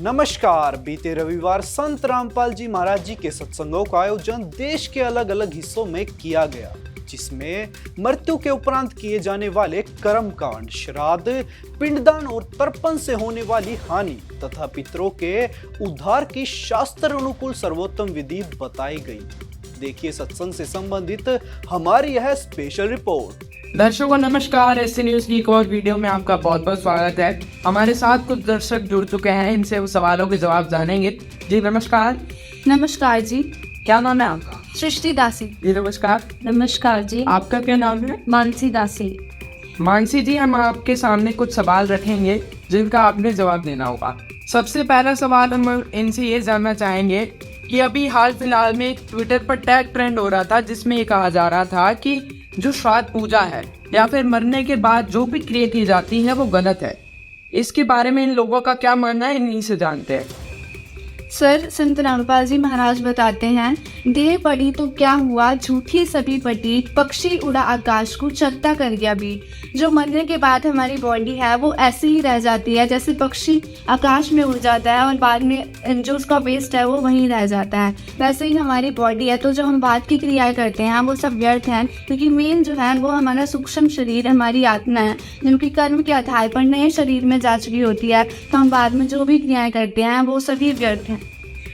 नमस्कार। बीते रविवार संत रामपाल जी महाराज जी के सत्संगों का आयोजन देश के अलग अलग हिस्सों में किया गया, जिसमें मृत्यु के उपरांत किए जाने वाले कर्मकांड, श्राद्ध, पिंडदान और तर्पण से होने वाली हानि तथा पितरों के उद्धार की शास्त्र अनुकूल सर्वोत्तम विधि बताई गई। देखिए सत्संग से संबंधित हमारी यह स्पेशल रिपोर्ट। दर्शकों नमस्कार। ऐसे न्यूज की एक और वीडियो में आपका बहुत बहुत स्वागत है। हमारे साथ कुछ दर्शक जुड़ चुके हैं, इनसे वो सवालों के जवाब जानेंगे। जी नमस्कार। नमस्कार जी। क्या नाम है आपका? सृष्टि दासी। जी नमस्कार। नमस्कार जी। आपका क्या नाम है? मानसी दासी। मानसी जी, हम आपके सामने कुछ सवाल रखेंगे जिनका आपने जवाब देना होगा। सबसे पहला सवाल हम इनसे ये जानना चाहेंगे कि अभी हाल फिलहाल में ट्विटर पर टैग ट्रेंड हो रहा था, जिसमें ये कहा जा रहा था कि जो श्राद्ध पूजा है या फिर मरने के बाद जो भी क्रिया की जाती है वो गलत है। इसके बारे में इन लोगों का क्या मानना है, इन्हीं से जानते हैं। सर, संत रामपाल जी महाराज बताते हैं, देह पड़ी तो क्या हुआ, झूठी सभी पटी, पक्षी उड़ा आकाश को, चलता कर गया बीट। जो मरने के बाद हमारी बॉडी है वो ऐसी ही रह जाती है जैसे पक्षी आकाश में उड़ जाता है और बाद में जो उसका वेस्ट है वो वहीं रह जाता है, वैसे ही हमारी बॉडी है। तो जो हम बाद की क्रियाएं करते हैं वो सब व्यर्थ हैं, क्योंकि मेन जो है वो हमारा सूक्ष्म शरीर, हमारी आत्मा है, जिनकी कर्म के आधार पर नए शरीर में जा चुकी होती है। तो हम बाद में जो भी क्रियाएं करते हैं वो सभी व्यर्थ हैं।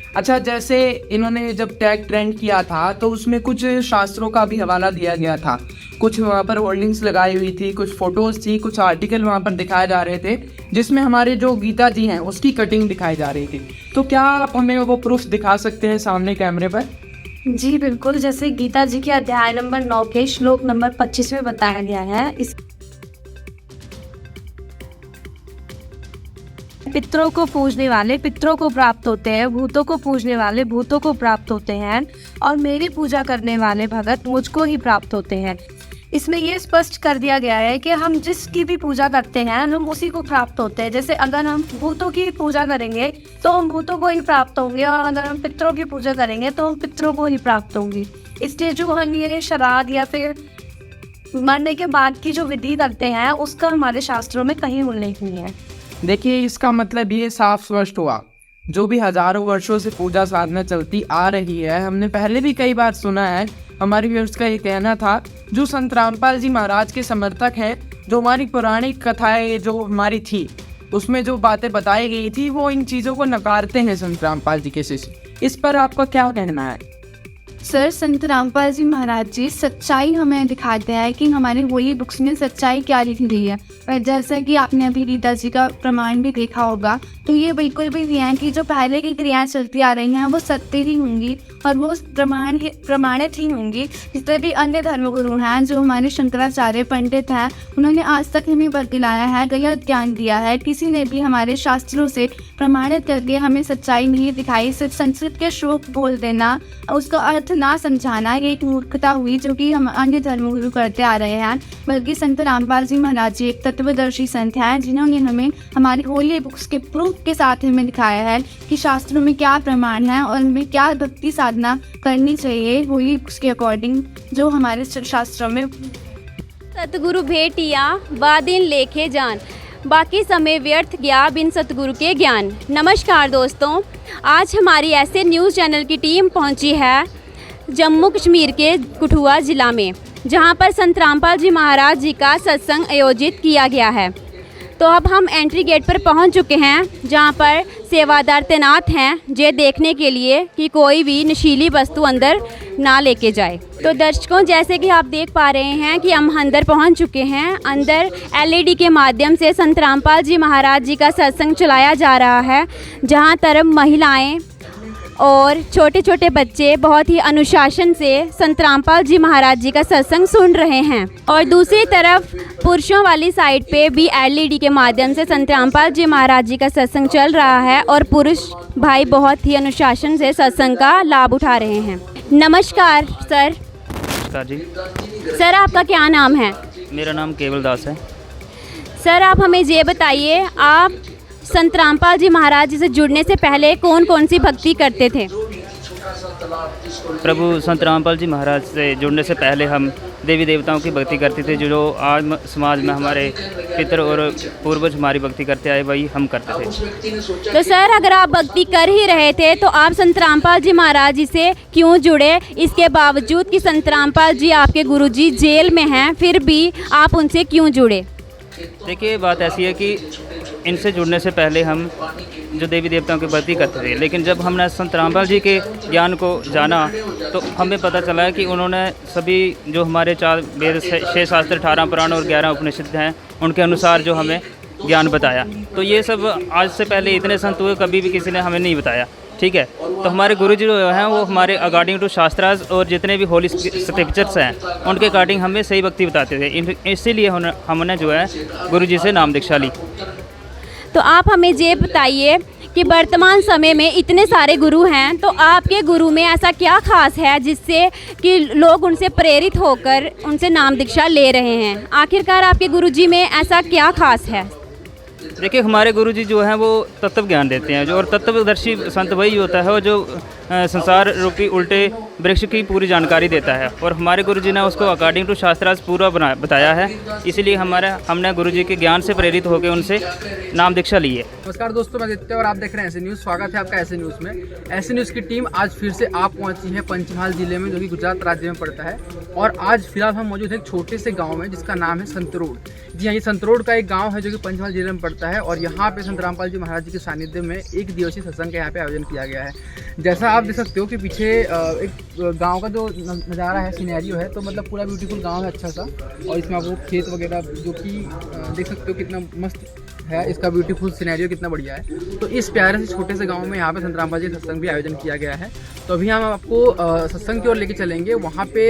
अच्छा, जैसे इन्होंने जब टैग ट्रेंड किया था तो उसमें कुछ शास्त्रों का भी हवाला दिया गया था, कुछ वहाँ पर होल्डिंग्स लगाई हुई थी, कुछ फोटोज थी, कुछ आर्टिकल वहाँ पर दिखाए जा रहे थे, जिसमें हमारे जो गीता जी हैं उसकी कटिंग दिखाई जा रही थी। तो क्या आप हमें वो प्रूफ दिखा सकते हैं सामने कैमरे पर? जी बिल्कुल। जैसे गीता जी के अध्याय नंबर 9 के श्लोक नंबर 25 में बताया गया है, इस पितरों को पूजने वाले पितरों को प्राप्त होते हैं, भूतों को पूजने वाले भूतों को प्राप्त होते हैं, और मेरी पूजा करने वाले भगत मुझको ही प्राप्त होते हैं। इसमें ये स्पष्ट कर दिया गया है कि हम जिसकी भी पूजा करते हैं हम उसी को प्राप्त होते हैं। जैसे अगर हम भूतों की पूजा करेंगे तो हम भूतों को ही प्राप्त होंगे, और अगर हम पितरों की पूजा करेंगे तो हम पितरों को ही प्राप्त होंगे। इसलिए जो हम ये श्राद्ध या फिर मरने के बाद की जो विधि करते हैं उसका हमारे शास्त्रों में कहीं उल्लेख नहीं है। देखिए, इसका मतलब ये साफ स्पष्ट हुआ, जो भी हजारों वर्षों से पूजा साधना चलती आ रही है, हमने पहले भी कई बार सुना है। हमारी व्यूअर्स का ये कहना था, जो संत रामपाल जी महाराज के समर्थक हैं, जो हमारी पौराणिक कथाएं जो हमारी थी उसमें जो बातें बताई गई थी वो इन चीज़ों को नकारते हैं संत रामपाल जी के शिष्य। इस पर आपका क्या कहना है? सर, संत रामपाल जी महाराज जी सच्चाई हमें दिखाते हैं कि हमारे होली बुक्स में सच्चाई क्या लिखी गई है। और जैसा कि आपने अभी गीता जी का प्रमाण भी देखा होगा, तो ये बिल्कुल भी नहीं है कि जो पहले की क्रियाएं चलती आ रही हैं वो सत्य ही होंगी और वो प्रमाणित ही होंगी। जितने भी अन्य धर्मगुरु हैं, जो हमारे शंकराचार्य पंडित हैं, उन्होंने आज तक हमें बतलाया है, गलत ज्ञान दिया है। किसी ने भी हमारे शास्त्रों से प्रमाणित करके हमें सच्चाई नहीं दिखाई। सिर्फ संस्कृत के श्लोक बोल देना, उसका अर्थ ना समझाना, ये एक मूर्खता हुई जो कि हम अन्य धर्मगुरु करते आ रहे हैं। बल्कि संत रामपाल जी महाराज जी एक तत्वदर्शी संत हैं, जिन्होंने हमें हमारी होली बुक्स के प्रूफ के साथ हमें दिखाया है कि शास्त्रों में क्या प्रमाण है और हमें क्या भक्ति साधना करनी चाहिए होली बुक्स के अकॉर्डिंग, जो हमारे शास्त्रों में। सतगुरु भेटिया बा दिन लेखे जान, बाकी समय व्यर्थ गया बिन सतगुरु के ज्ञान। नमस्कार दोस्तों, आज हमारी ऐसे न्यूज़ चैनल की टीम पहुंची है जम्मू कश्मीर के कठुआ ज़िला में, जहां पर संत रामपाल जी महाराज जी का सत्संग आयोजित किया गया है। तो अब हम एंट्री गेट पर पहुंच चुके हैं, जहां पर सेवादार तैनात हैं ये देखने के लिए कि कोई भी नशीली वस्तु अंदर ना लेके जाए। तो दर्शकों, जैसे कि आप देख पा रहे हैं कि हम अंदर पहुंच चुके हैं। अंदर एलईडी के माध्यम से संत रामपाल जी महाराज जी का सत्संग चलाया जा रहा है, जहां तरफ महिलाएं और छोटे छोटे बच्चे बहुत ही अनुशासन से संत रामपाल जी महाराज जी का सत्संग सुन रहे हैं, और दूसरी तरफ पुरुषों वाली साइड पे भी एलईडी के माध्यम से संत रामपाल जी महाराज जी का सत्संग चल रहा है, और पुरुष भाई बहुत ही अनुशासन से सत्संग का लाभ उठा रहे हैं। नमस्कार सर। नमस्कार जी। सर, आपका क्या नाम है? मेरा नाम केवल दास है। सर, आप हमें ये बताइए, आप संत रामपाल जी महाराज जी से जुड़ने से पहले कौन कौन सी भक्ति करते थे? प्रभु संत रामपाल जी महाराज से जुड़ने से पहले हम देवी देवताओं की भक्ति करते थे। जो आज समाज में हमारे पितर और पूर्वज हमारी भक्ति करते आए वही हम करते थे। तो सर, अगर आप भक्ति कर ही रहे थे तो आप संत रामपाल जी महाराज जी से क्यों जुड़े? इसके बावजूद कि संत रामपाल जी आपके गुरुजी जेल में हैं, फिर भी आप उनसे क्यों जुड़े? देखिए, बात ऐसी है कि इनसे जुड़ने से पहले हम जो देवी देवताओं की भक्ति करते थे, लेकिन जब हमने संत रामपाल जी के ज्ञान को जाना तो हमें पता चला है कि उन्होंने सभी जो हमारे 4 वेद, 6 शास्त्र, 18 पुराण और 11 उपनिषद हैं, उनके अनुसार जो हमें ज्ञान बताया। तो ये सब आज से पहले इतने संत हुए, कभी भी किसी ने हमें नहीं बताया। ठीक है, तो हमारे गुरुजी जो हैं वो हमारे अकॉर्डिंग टू शास्त्राज और जितने भी होली स्क्रिप्चर्स हैं उनके अकॉर्डिंग हमें सही भक्ति बताते थे। इसीलिए हमने जो है गुरुजी से नाम दीक्षा ली। तो आप हमें ये बताइए कि वर्तमान समय में इतने सारे गुरु हैं, तो आपके गुरु में ऐसा क्या खास है जिससे कि लोग उनसे प्रेरित होकर उनसे नाम दीक्षा ले रहे हैं? आखिरकार आपके गुरुजी में ऐसा क्या खास है? देखिए, हमारे गुरुजी जो हैं वो तत्व ज्ञान देते हैं, जो और तत्वदर्शी संत वही होता है वो जो संसार रूपी उल्टे वृक्ष की पूरी जानकारी देता है, और हमारे गुरुजी ने उसको अकॉर्डिंग टू शास्त्रार्थ पूरा बताया है। इसीलिए हमने गुरुजी के ज्ञान से प्रेरित होकर उनसे नाम दीक्षा ली है। नमस्कार दोस्तों, मैं आदित्य और आप देख रहे हैं ऐसे न्यूज़। स्वागत है आपका ऐसे न्यूज़ में। ऐसे न्यूज़ की टीम आज फिर से आप पहुंची है पंचमहाल जिले में, जो कि गुजरात राज्य में पड़ता है। और आज फिलहाल हम मौजूद हैं एक छोटे से गाँव में जिसका नाम है संतरोड। जी हाँ, ये संतरोड का एक गाँव है जो कि पंचमहाल जिले में पड़ता है, और यहाँ पे संत रामपाल जी महाराज जी के सानिध्य में 1 दिवसीय सत्संग का यहाँ पे आयोजन किया गया है। जैसा आप देख सकते हो कि पीछे एक गांव का जो नज़ारा है, सिनेरियो है, तो मतलब पूरा ब्यूटीफुल गांव है, अच्छा सा। और इसमें आपको खेत वगैरह जो कि देख सकते हो कितना मस्त है, इसका ब्यूटीफुल सिनेरियो कितना बढ़िया है। तो इस प्यारे से छोटे से गांव में यहाँ पे संत रामपाल जी सत्संग भी आयोजन किया गया है। तो अभी हम आपको सत्संग की ओर लेके चलेंगे। वहाँ पे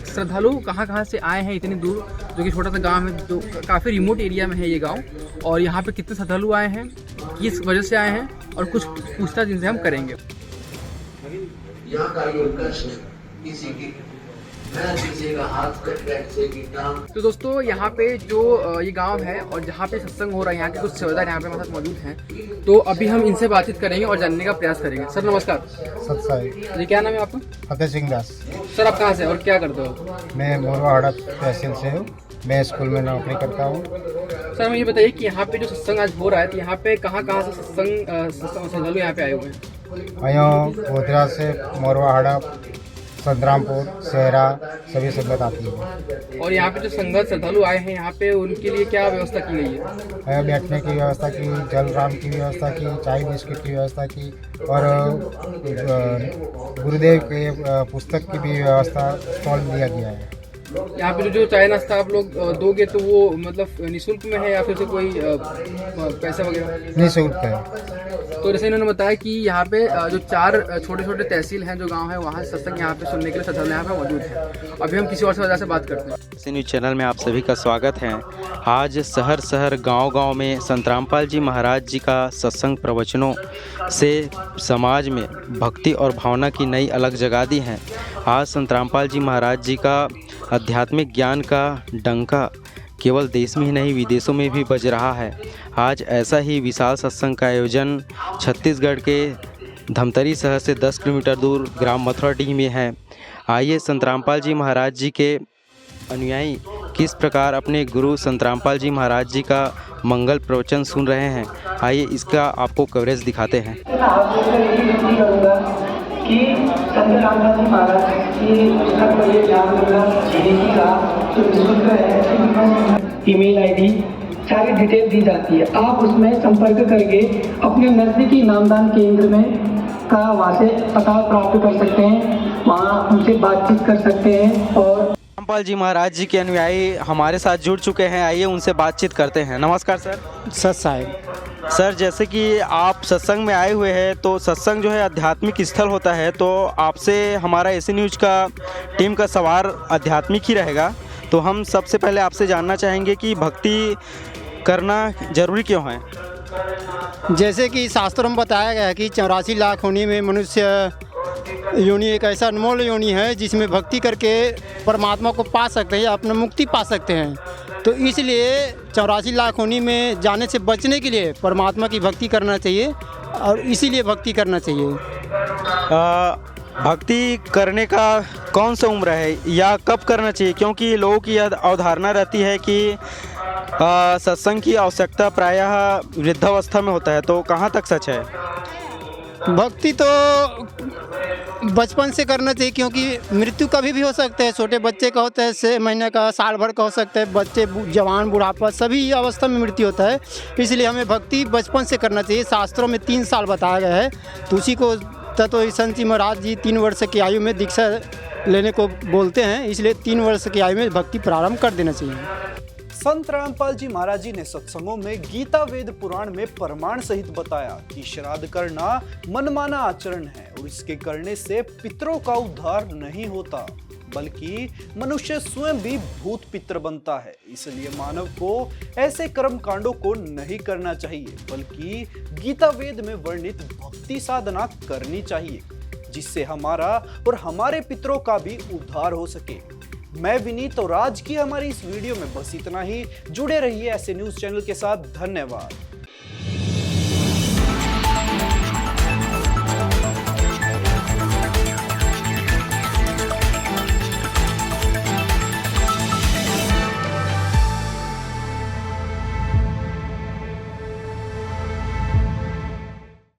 श्रद्धालु कहाँ से आए हैं इतनी दूर, जो कि छोटा सा गाँव है, जो काफ़ी रिमोट एरिया में है ये गाँव। और यहाँ पे कितने श्रद्धालु आए हैं, किस वजह से आए हैं, और कुछ पूछताछ जिनसे हम करेंगे। यहाँ का ये कष्ट किसी की किसी का हाथ कट गया, किसी की टांग। तो दोस्तों, यहाँ पे जो ये गांव है और जहाँ पे सत्संग हो रहा है, यहाँ के कुछ सेवादार यहाँ पे हमारे साथ मौजूद हैं। तो अभी हम इनसे बातचीत करेंगे और जानने का प्रयास करेंगे। सर नमस्कार। सत्साई जी, क्या नाम है आपका? फतेह सिंह दास। सर, आप कहाँ से और क्या करते हो? मैं मोरवाहाड़ा तहसील से हूँ। मैं स्कूल में नौकरी करता हूँ। सर, मुझे बताइए कि यहाँ पे जो सत्संग आज हो रहा है, तो यहाँ पे कहाँ से सत्संग श्रद्धालु यहाँ पे आए हुए हैं? आया गोधरा से, मोरवाहाड़ा, संतरामपुर, सहरा, सभी संगत आती है। और यहाँ पे जो संगत श्रद्धालु आए हैं, यहाँ पे उनके लिए क्या व्यवस्था की गई है? बैठने की व्यवस्था की, जल राम की व्यवस्था की, चाय बिस्किट की व्यवस्था की, और गुरुदेव के पुस्तक की भी व्यवस्था स्टॉल दिया गया है। यहाँ पे जो चाय नाश्ता आप लोग दोगे तो वो मतलब निःशुल्क में है या फिर से कोई पैसा वगैरह? निःशुल्क है। तो जैसे इन्होंने बताया कि यहाँ पे जो 4 छोटे छोटे तहसील हैं, जो गांव है, वहाँ से सत्संग यहाँ पे सुनने के लिए श्रद्धालु यहाँ पे मौजूद है। अभी हम किसी और वजह से बात करते हैं। ऐसे न्यूज़ चैनल में आप सभी का स्वागत है। आज शहर गांव में संत रामपाल जी महाराज जी का सत्संग प्रवचनों से समाज में भक्ति और भावना की नई अलग जगा दी है। आज संत रामपाल जी महाराज जी का आध्यात्मिक ज्ञान का डंका केवल देश में ही नहीं विदेशों में भी बज रहा है। आज ऐसा ही विशाल सत्संग का आयोजन छत्तीसगढ़ के धमतरी शहर से 10 किलोमीटर दूर ग्राम मथुराडीह में है। आइए संत रामपाल जी महाराज जी के अनुयायी किस प्रकार अपने गुरु संत रामपाल जी महाराज जी का मंगल प्रवचन सुन रहे हैं। आइए इसका आपको कवरेज दिखाते हैं। कि संत रामपाल जी महाराज की पुस्तक पर ये ज्ञान मिलना देखिएगा तो निःशुल्क है। ईमेल आईडी सारी डिटेल दी जाती है। आप उसमें संपर्क करके अपने नज़दीकी नामदान केंद्र में का वहाँ से पता प्राप्त कर सकते हैं, वहाँ उनसे बातचीत कर सकते हैं। और रामपाल जी महाराज जी के अनुयायी हमारे साथ जुड़ चुके हैं, आइए उनसे बातचीत करते हैं। नमस्कार सर। सत्साई। सर, जैसे कि आप सत्संग में आए हुए हैं, तो सत्संग जो है आध्यात्मिक स्थल होता है, तो आपसे हमारा ऐसे न्यूज़ का टीम का सवाल आध्यात्मिक ही रहेगा। तो हम सबसे पहले आपसे जानना चाहेंगे कि भक्ति करना जरूरी क्यों है? जैसे कि शास्त्रों में बताया गया है कि 84 लाख होने में मनुष्य योनि एक ऐसा अनमोल योनि है जिसमें भक्ति करके परमात्मा को पा सकते हैं, अपना मुक्ति पा सकते हैं। तो इसलिए 84 लाख होनी में जाने से बचने के लिए परमात्मा की भक्ति करना चाहिए, और इसीलिए भक्ति करना चाहिए। भक्ति करने का कौन सा उम्र है या कब करना चाहिए, क्योंकि लोगों की यह अवधारणा रहती है कि सत्संग की आवश्यकता प्रायः वृद्धावस्था में होता है, तो कहाँ तक सच है? भक्ति तो बचपन से करना चाहिए, क्योंकि मृत्यु कभी भी हो सकता है। छोटे बच्चे का होता है, 6 महीने का, साल भर का हो सकता है, बच्चे जवान बुढ़ापा सभी अवस्था में मृत्यु होता है। इसलिए हमें भक्ति बचपन से करना चाहिए। शास्त्रों में 3 साल बताया गया है। तो उसी को तत्व संत जी महाराज जी 3 वर्ष की आयु में दीक्षा लेने को बोलते हैं, इसलिए 3 वर्ष की आयु में भक्ति प्रारंभ कर देना चाहिए। संत रामपाल जी महाराज जी ने सत्संगों में गीता वेद पुराण में प्रमाण सहित बताया कि श्राद्ध करना मनमाना आचरण है और इसके करने से पितरों का उद्धार नहीं होता, बल्कि मनुष्य स्वयं भी भूत पितर बनता है। इसलिए मानव को ऐसे कर्म कांडों को नहीं करना चाहिए, बल्कि गीता वेद में वर्णित भक्ति साधना करनी चाहिए, जिससे हमारा और हमारे पितरों का भी उद्धार हो सके। मैं विनीत और आज की हमारी इस वीडियो में बस इतना ही। जुड़े रहिए ऐसे न्यूज़ चैनल के साथ। धन्यवाद।